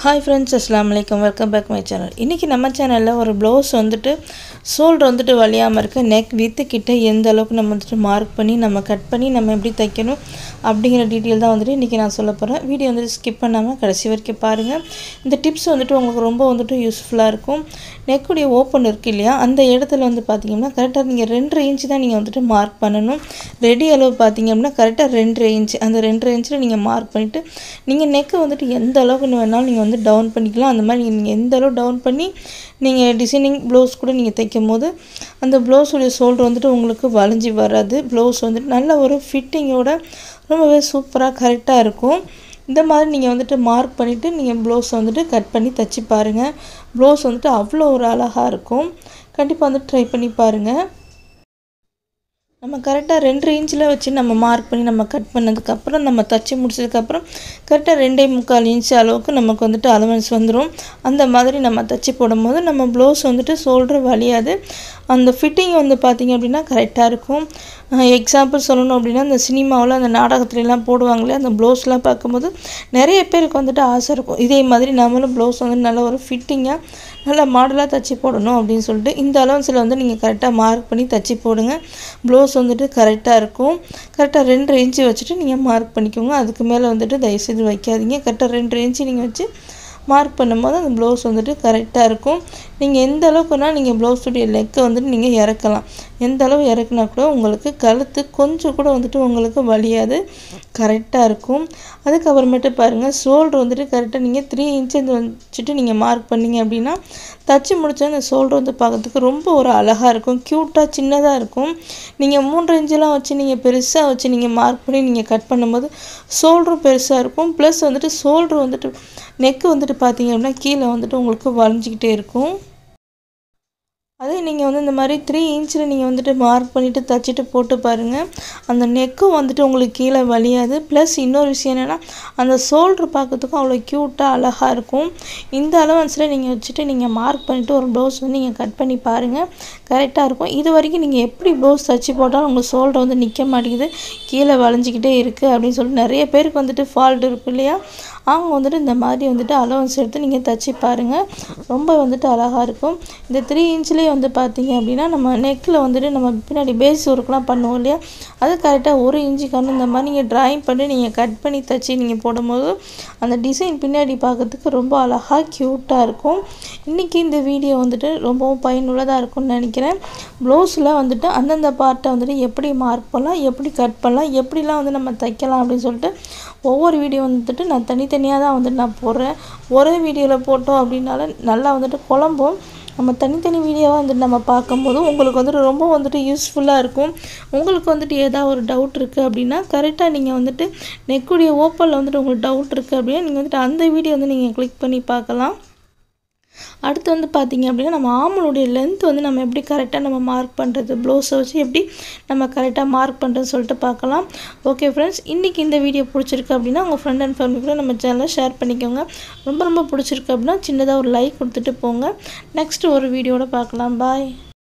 Hi friends, Assalamu alaikum. Welcome back to my channel. இன்னைக்கு நம்ம சேனல்ல ஒரு ப்ளவுஸ் வந்துட்டு ஷோல்டர் வந்துட்டு வலியாம இருக்க நெக் வித் கிட்ட எந்த அளவுக்கு நம்ம வந்துட்டு மார்க் பண்ணி நம்ம கட் பண்ணி நம்ம எப்படி தைக்கணும் அப்படிங்கற டீடைல் தான் வந்துட்டு இன்னைக்கு நான் சொல்ல போறேன். வீடியோ வந்து ஸ்கிப் பண்ணாம கடைசி வரைக்கும் பாருங்க. இந்த டிப்ஸ் வந்துட்டு உங்களுக்கு ரொம்ப வந்துட்டு யூஸ்ஃபுல்லா இருக்கும். நெக் உடைய ஓபன் இருக்கு இல்லையா அந்த இடத்துல வந்து பாத்தீங்கன்னா கரெக்ட்டா நீங்க 2.5 இன்ச் தான் நீங்க வந்துட்டு மார்க் பண்ணனும். ரெடி அளவு பாத்தீங்கன்னா கரெக்ட்டா 2.5 இன்ச் அந்த 2.5 இன்ச்ல நீங்க மார்க் பண்ணிட்டு நீங்க நெக் வந்துட்டு எந்த அளவுக்கு வேணாலும் நீங்க வந்து டவுன் பண்ணிக்கலாம். அந்த மாதிரி நீங்க எந்த அளவு டவுன் பண்ணி நீங்க டிசைனிங் ப்ளவுஸ் கூட நீங்க தைக்கும்போது அந்த ப்ளவுஸ் உடைய ஷோல்டர் வந்துட்டு உங்களுக்கு வளைஞ்சி வராது. ப்ளவுஸ் வந்துட்டு நல்ல ஒரு ஃபிட்டிங்கோட ரொம்பவே சூப்பரா கரெக்ட்டா இருக்கும். இந்த மாதிரி நீங்க வந்துட்டு மார்க் பண்ணிட்டு நீங்க ப்ளவுஸ் வந்துட்டு கட் பண்ணி தச்சி பாருங்க. ப்ளவுஸ் வந்துட்டு அவ்ளோ ஒரு அழகா இருக்கும். கண்டிப்பா வந்து ட்ரை பண்ணி பாருங்க. நம்ம கரெக்ட்டா 2.5 இன்ச்ல வச்சு நம்ம மார்க் பண்ணி நம்ம கட் பண்ணதுக்கு அப்புறம் நம்ம தச்சி முடிச்சதுக்கு அப்புறம் கரெக்ட்டா 2.25 இன்ச் அளவுக்கு நமக்கு வந்துட்டு அலவன்ஸ் வந்துரும். அந்த மாதிரி நம்ம தச்சி போடும்போது நம்ம ப்ளவுஸ் வந்துட்டு ஷோல்டர் வலியாது. அந்த ஃபிட்டிங் வந்து பாத்தீங்க அப்படினா கரெக்ட்டா இருக்கும். எக்ஸாம்பிள் சொல்லணும் அப்படினா அந்த சினிமாவுல அந்த நாடகத்துல எல்லாம் போடுவாங்களே அந்த ப்ளவுஸ்லாம் பாக்கும்போது நிறைய பேருக்கு வந்துட்டு ஆசை இருக்கும். இதே மாதிரி நாமளும் ப்ளவுஸ் வந்து நல்ல ஒரு ஃபிட்டிங்கா நல்ல மாடலா தச்சி போடணும் அப்படினு சொல்லிட்டு இந்த அலவன்ஸ்ல வந்து நீங்க கரெக்ட்டா மார்க் பண்ணி தச்சி போடுங்க. ப்ளவுஸ் வந்துட்டு கரெக்ட்டா இருக்கும். கரெக்ட்டா 2.5 இன்ச் வச்சிட்டு நீங்க மார்க் பண்ணிக்கோங்க. அதுக்கு மேல வந்துட்டு தயவு செய்து வைக்காதீங்க. கரெக்ட்டா 2.5 இன்ச் நீங்க வச்சு மார்க் பண்ணும்போது அந்த ப்ளவுஸ் வந்துட்டு கரெக்ட்டா இருக்கும். நீங்க எந்த அளவுக்குனா நீங்க ப்ளவுஸ் உடைய லெக் வந்து நீங்க இறக்கலாம். எந்த அளவு இறக்குனா கூட உங்களுக்கு கழுத்து கொஞ்சம் கூட வந்துட்டு உங்களுக்கு வலியாது. கரெக்ட்டா இருக்கும். அதுக்கு அப்புறமேட்டு பாருங்க ஷோல்டர் வந்துட்டு கரெக்ட்டா நீங்க 3 இன்ச் வச்சிட்டு நீங்க மார்க் பண்ணீங்க அப்படினா தச்சி முடிச்ச அந்த ஷோல்டர் வந்து பார்க்கிறதுக்கு ரொம்ப ஒரு அழகா இருக்கும். கியூட்டா சின்னதா இருக்கும். நீங்க 3 இன்ச்லாம் வச்சு நீங்க பெருசா வச்சு நீங்க மார்க் பண்ணி நீங்க கட் பண்ணும்போது ஷோல்டர் பெருசா இருக்கும். ப்ளஸ் வந்துட்டு ஷோல்டர் வந்துட்டு நெக் வந்துட்டு பாத்தீங்க அப்படினா கீழ வந்துட்டு உங்களுக்கு வளைஞ்சிட்டே இருக்கும். அதே நீங்க வந்து இந்த மாதிரி 3 இன்ச்ல நீங்க வந்துட்டு மார்க் பண்ணிட்டு தச்சிட்டு போட்டு பாருங்க. அந்த நெக் வந்துட்டு உங்களுக்கு கீழ வலியாது. ப்ளஸ் இன்னொரு விஷயம் என்னன்னா அந்த ஷோல்டர் பார்க்கிறதுக்கு அவ்வளவு கியூட்டா அழகா இருக்கும். இந்த அலவன்ஸ்ல நீங்க வச்சிட்டு நீங்க மார்க் பண்ணிட்டு ஒரு ப்ளவுஸ் வந்து நீங்க கட் பண்ணி பாருங்க. கரெக்ட்டா இருக்கும். இதுவரைக்கும் நீங்க எப்படி ப்ளவுஸ் தச்சி போட்டாலும் உங்க ஷோல்டர் வந்து நிக்க மாட்டேங்குது. கீழ வளைஞ்சிட்டே இருக்கு அப்படி சொல்லி நிறைய பேருக்கு வந்துட்டு ஃபால்ட் இருக்கு இல்லையா? அவங்க வந்துட்டு இந்த மாதிரி வந்துட்டு அலவன்ஸ் எடுத்து நீங்க தச்சி பாருங்க. ரொம்ப வந்துட்டு அழகா இருக்கும். இந்த 3 இன்ச்லயே வந்து பாத்தீங்க அப்படினா நம்ம நெக்ல வந்துட்டு நம்ம பின்னாடி பேஸ் ஒர்க்லாம் பண்ணுவோம் இல்லையா? அது கரெக்ட்டா 1 இன்ச்சுக்கு இந்த மாதிரி நீங்க டிராயிங் பண்ணி நீங்க கட் பண்ணி தச்சி நீங்க போடும்போது அந்த டிசைன் பின்னாடி பார்க்கிறதுக்கு ரொம்ப அழகா கியூட்டா இருக்கும். இன்னைக்கு இந்த வீடியோ வந்துட்டு ரொம்பவும் பயனுள்ளதா இருக்கும்னு நினைக்கிறேன். ப்ளவுஸ்ல வந்துட்டு அந்தந்த பார்ட்ட வந்துட்டு எப்படி மார்க் பண்ணலாம், எப்படி கட் பண்ணலாம், எப்படிலாம் வந்து நம்ம தைக்கலாம் அப்படினு சொல்லிட்டு ஒவ்வொரு வீடியோ வந்துட்டு நான் தனித்தனியா தான் வந்துட்டு நான் போடுறேன். ஒரே வீடியோல போட்டோம் அப்படினால நல்லா வந்துட்டு குழம்பும். நம்ம தனித்தனி வீடியோவா வந்து நம்ம பாக்கும்போது உங்களுக்கு வந்துட்டு ரொம்ப வந்துட்டு யூஸ்ஃபுல்லா இருக்கும். உங்களுக்கு வந்துட்டு ஏதாவது ஒரு டவுட் இருக்கு அப்படினா கரெக்ட்டா நீங்க வந்துட்டு நெக் உடைய ஓப்பன்ல வந்துட்டு உங்களுக்கு டவுட் இருக்கு அப்படினா நீங்க வந்துட்டு அந்த வீடியோ வந்து நீங்க கிளிக் பண்ணி பார்க்கலாம். அடுத்து வந்து பாத்தீங்க அப்படினா நம்ம ஆர்மோலுடைய லெந்த் வந்து நம்ம எப்படி கரெக்ட்டா நம்ம மார்க் பண்றது ப்ளவுஸ் வச்சு எப்படி நம்ம கரெக்ட்டா மார்க் பண்றதுன்னு சொல்லிட்டு பார்க்கலாம். ஓகே फ्रेंड्स இன்னைக்கு இந்த வீடியோ பிடிச்சிருக்கு அப்படினா உங்க friend and family கூட நம்ம சேனலை ஷேர் பண்ணிக்கோங்க. ரொம்ப பிடிச்சிருக்கு அப்படினா சின்னதா ஒரு லைக் கொடுத்துட்டு போங்க. நெக்ஸ்ட் ஒரு வீடியோல பார்க்கலாம். பை.